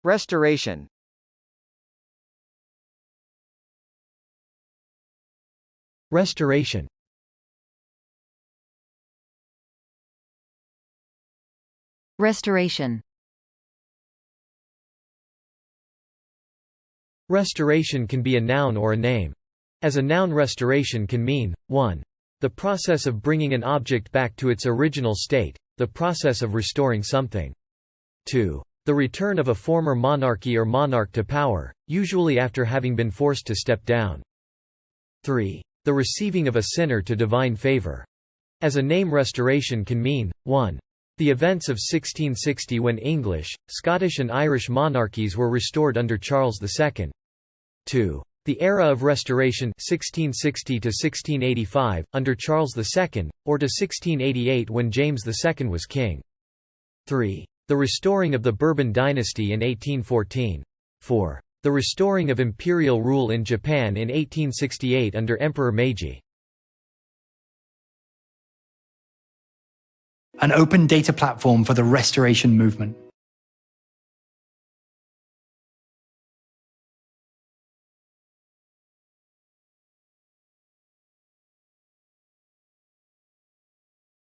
Restoration. Restoration. Restoration. Restoration can be a noun or a name. As a noun, restoration can mean 1. The process of bringing an object back to its original state, the process of restoring something. 2. The return of a former monarchy or monarch to power, usually after having been forced to step down. 3. The receiving of a sinner to divine favor. As a name, restoration can mean 1. The events of 1660 when English, Scottish and Irish monarchies were restored under Charles II. 2. The era of Restoration 1660 to 1685, under Charles II, or to 1688 when James II was king. 3. The restoring of the Bourbon dynasty in 1814. 4. The restoring of imperial rule in Japan in 1868 under Emperor Meiji. An open data platform for the restoration movement.